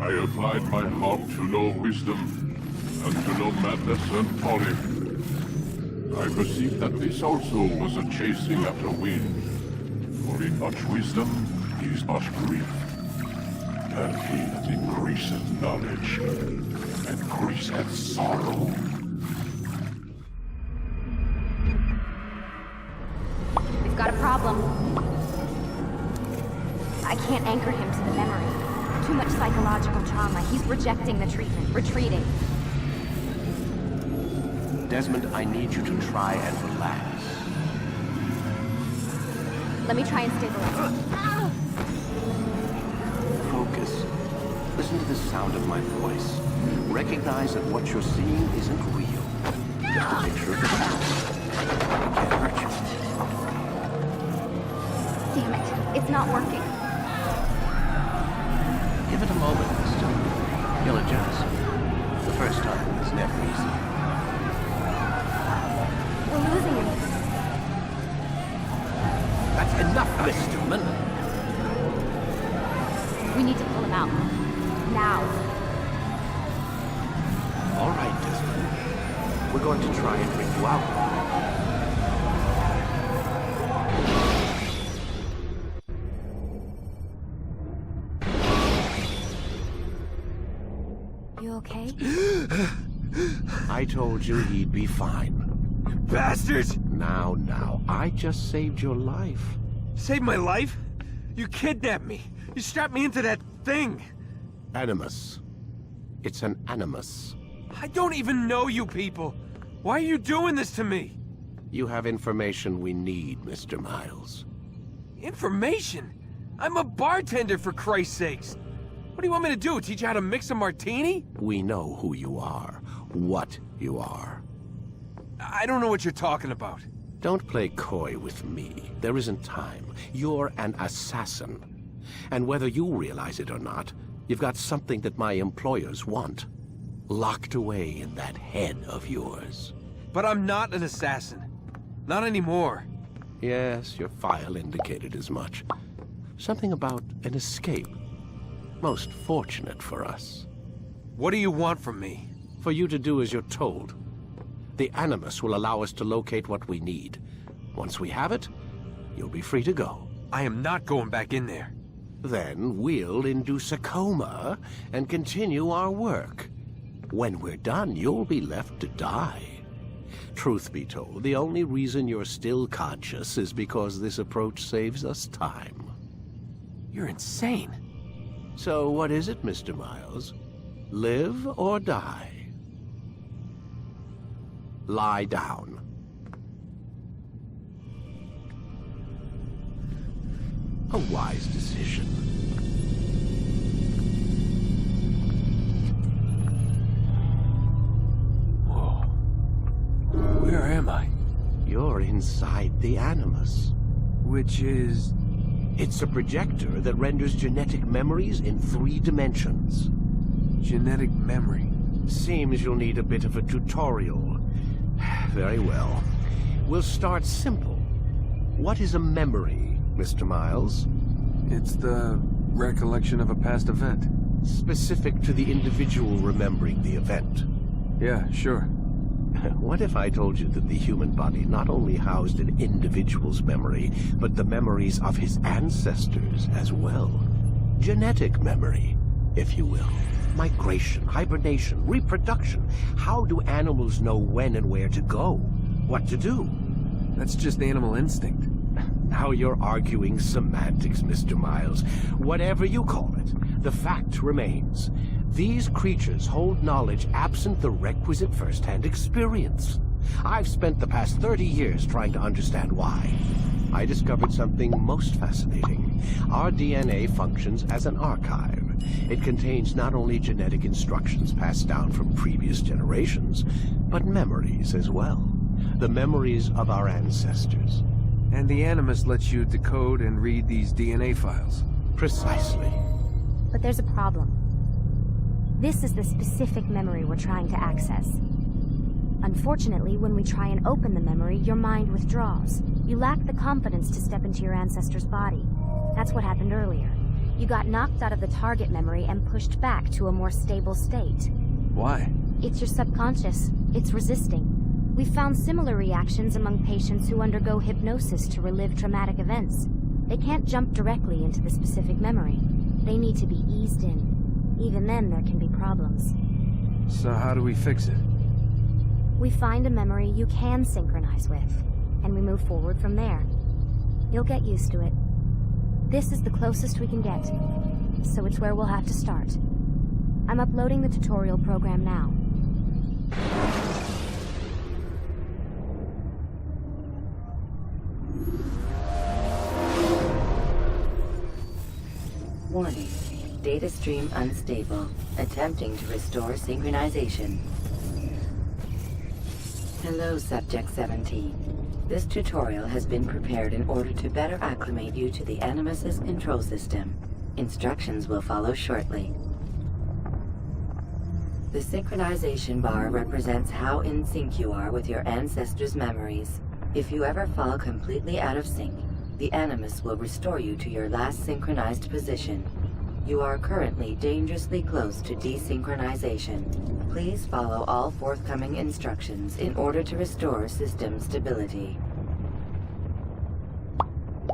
I applied my heart to know wisdom, and to know madness and folly. I perceived that this also was a chasing after wind. For in much wisdom is much grief. And he that increaseth knowledge increaseth sorrow. We've got a problem. I can't anchor him to the memory. Too much psychological trauma. He's rejecting the treatment, retreating. Desmond, I need you to try and relax. Let me try and stabilize. Focus. Listen to the sound of my voice. Recognize that what you're seeing isn't real. Just a picture of the past. It can't hurt you. Damn it. It's not working. Give it a moment, mister. You'll adjust. The first time is never easy. We're losing him. That's enough, Miss Stillman. We need to pull him out. Now. All right, Desmond. We're going to try and bring you out. You okay? I told you he'd be fine. Bastards! Now, I just saved your life. Saved my life? You kidnapped me. You strapped me into that thing. Animus. It's an animus. I don't even know you people. Why are you doing this to me? You have information we need, Mr. Miles. Information? I'm a bartender, for Christ's sakes. What do you want me to do? Teach you how to mix a martini? We know who you are, what you are. I don't know what you're talking about. Don't play coy with me. There isn't time. You're an assassin. And whether you realize it or not, you've got something that my employers want. Locked away in that head of yours. But I'm not an assassin. Not anymore. Yes, your file indicated as much. Something about an escape. Most fortunate for us. What do you want from me? For you to do as you're told. The Animus will allow us to locate what we need. Once we have it, you'll be free to go. I am not going back in there. Then we'll induce a coma and continue our work. When we're done, you'll be left to die. Truth be told, the only reason you're still conscious is because this approach saves us time. You're insane. So what is it, Mr. Miles? Live or die? Lie down. A wise decision. Whoa. Where am I? You're inside the Animus. Which is... It's a projector that renders genetic memories in 3 dimensions. Genetic memory. Seems you'll need a bit of a tutorial. Very well. We'll start simple. What is a memory, Mr. Miles? It's the recollection of a past event. Specific to the individual remembering the event. Yeah, sure. What if I told you that the human body not only housed an individual's memory, but the memories of his ancestors as well? Genetic memory, if you will. Migration, hibernation, reproduction. How do animals know when and where to go? What to do? That's just animal instinct. Now you're arguing semantics, Mr. Miles. Whatever you call it, the fact remains. These creatures hold knowledge absent the requisite first-hand experience. I've spent the past 30 years trying to understand why. I discovered something most fascinating. Our DNA functions as an archive. It contains not only genetic instructions passed down from previous generations, but memories as well. The memories of our ancestors. And the Animus lets you decode and read these DNA files. Precisely. But there's a problem. This is the specific memory we're trying to access. Unfortunately, when we try and open the memory, your mind withdraws. You lack the confidence to step into your ancestor's body. That's what happened earlier. You got knocked out of the target memory and pushed back to a more stable state. Why? It's your subconscious. It's resisting. We've found similar reactions among patients who undergo hypnosis to relive traumatic events. They can't jump directly into the specific memory. They need to be eased in. Even then, there can be problems. So how do we fix it? We find a memory you can synchronize with, and we move forward from there. You'll get used to it. This is the closest we can get, so it's where we'll have to start. I'm uploading the tutorial program now. Warning. Data stream unstable. Attempting to restore synchronization. Hello, Subject 17. This tutorial has been prepared in order to better acclimate you to the Animus's control system. Instructions will follow shortly. The synchronization bar represents how in sync you are with your ancestors' memories. If you ever fall completely out of sync, the Animus will restore you to your last synchronized position. You are currently dangerously close to desynchronization. Please follow all forthcoming instructions in order to restore system stability.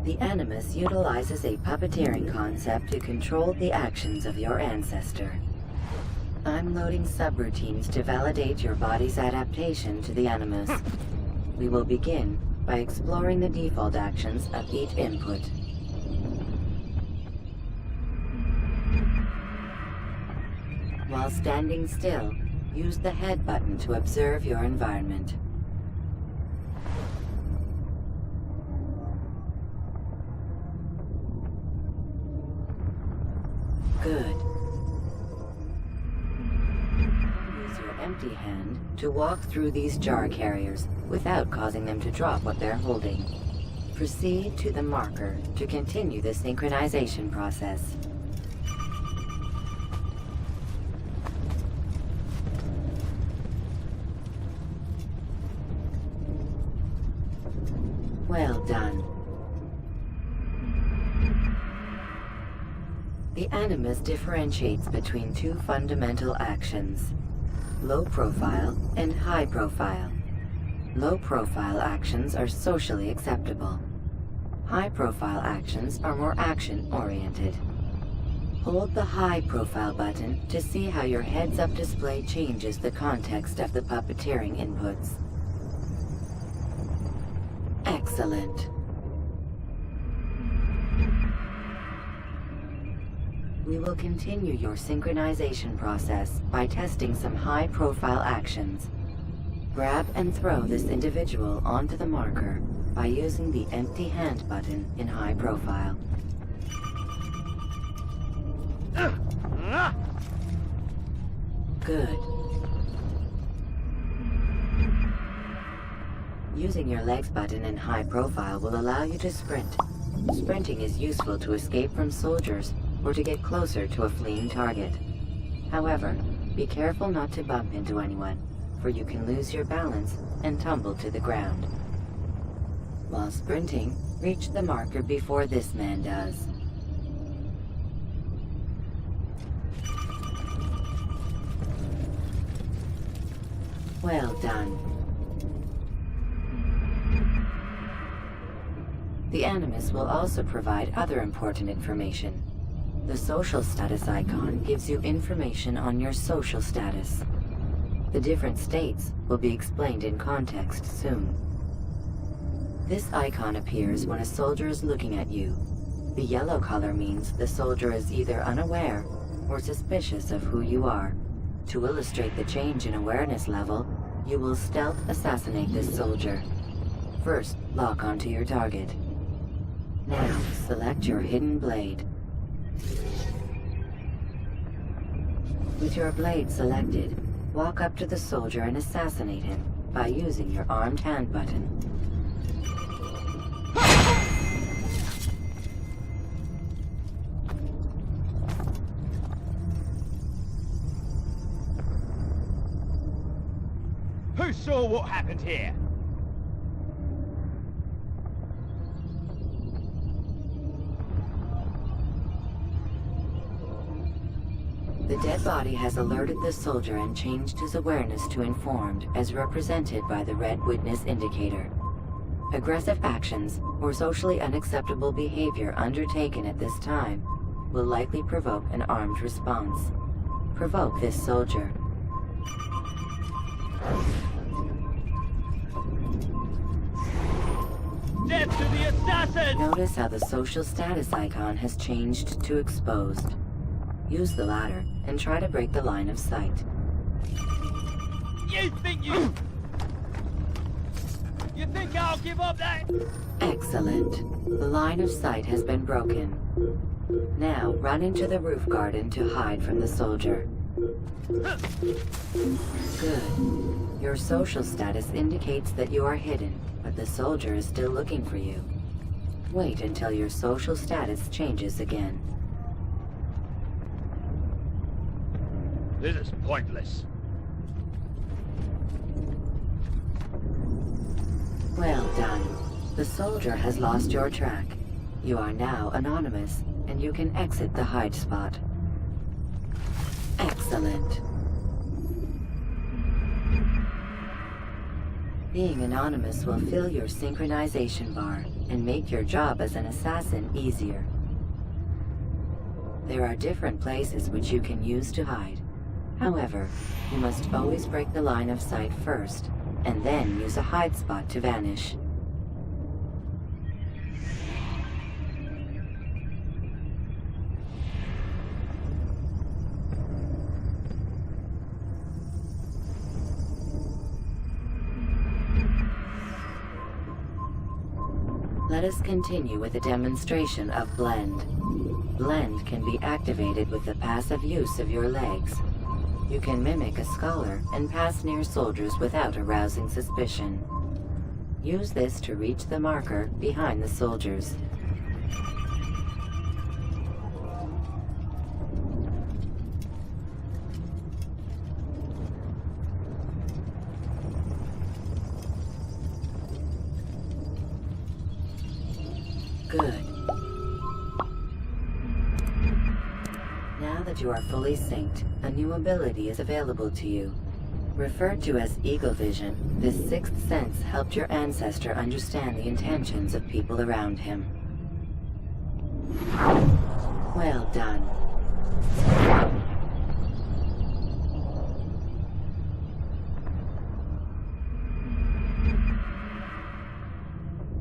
The Animus utilizes a puppeteering concept to control the actions of your ancestor. I'm loading subroutines to validate your body's adaptation to the Animus. We will begin by exploring the default actions of each input. While standing still, use the head button to observe your environment. Good. Use your empty hand to walk through these jar carriers without causing them to drop what they're holding. Proceed to the marker to continue the synchronization process. Well done. The Animus differentiates between two fundamental actions: low profile and high profile. Low profile actions are socially acceptable. High profile actions are more action-oriented. Hold the high profile button to see how your heads-up display changes the context of the puppeteering inputs. Excellent. We will continue your synchronization process by testing some high-profile actions. Grab and throw this individual onto the marker by using the empty hand button in high profile. Good. Using your legs button in high profile will allow you to sprint. Sprinting is useful to escape from soldiers or to get closer to a fleeing target. However, be careful not to bump into anyone, for you can lose your balance and tumble to the ground. While sprinting, reach the marker before this man does. Well done. The Animus will also provide other important information. The social status icon gives you information on your social status. The different states will be explained in context soon. This icon appears when a soldier is looking at you. The yellow color means the soldier is either unaware or suspicious of who you are. To illustrate the change in awareness level, you will stealth assassinate this soldier. First, lock onto your target. Now, select your hidden blade. With your blade selected, walk up to the soldier and assassinate him by using your armed hand button. Who saw what happened here? The dead body has alerted the soldier and changed his awareness to informed, as represented by the red witness indicator. Aggressive actions or socially unacceptable behavior undertaken at this time will likely provoke an armed response. Provoke this soldier. Death to the assassin! Notice how the social status icon has changed to exposed. Use the ladder and try to break the line of sight. You think I'll give up that? Excellent. The line of sight has been broken. Now run into the roof garden to hide from the soldier. Good. Your social status indicates that you are hidden, but the soldier is still looking for you. Wait until your social status changes again. This is pointless. Well done. The soldier has lost your track. You are now anonymous, and you can exit the hide spot. Excellent. Being anonymous will fill your synchronization bar and make your job as an assassin easier. There are different places which you can use to hide. However, you must always break the line of sight first, and then use a hide spot to vanish. Let us continue with a demonstration of Blend. Blend can be activated with the passive use of your legs. You can mimic a scholar and pass near soldiers without arousing suspicion. Use this to reach the marker behind the soldiers. Good. Now that you are fully synced, a new ability is available to you. Referred to as Eagle Vision, this sixth sense helped your ancestor understand the intentions of people around him. Well done.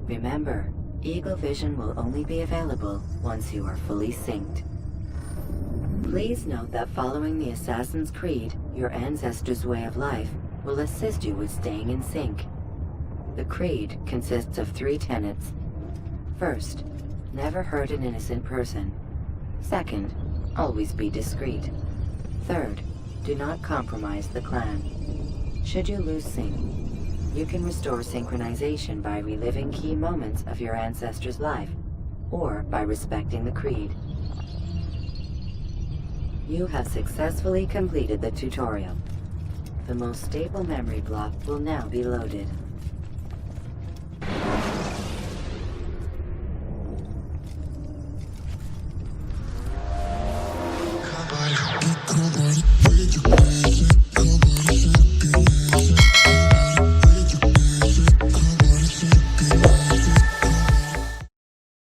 Remember, Eagle Vision will only be available once you are fully synced. Please note that following the Assassin's Creed, your ancestors' way of life, will assist you with staying in sync. The Creed consists of 3 tenets. First, never hurt an innocent person. Second, always be discreet. Third, do not compromise the clan. Should you lose sync, you can restore synchronization by reliving key moments of your ancestor's life, or by respecting the Creed. You have successfully completed the tutorial. The most stable memory block will now be loaded.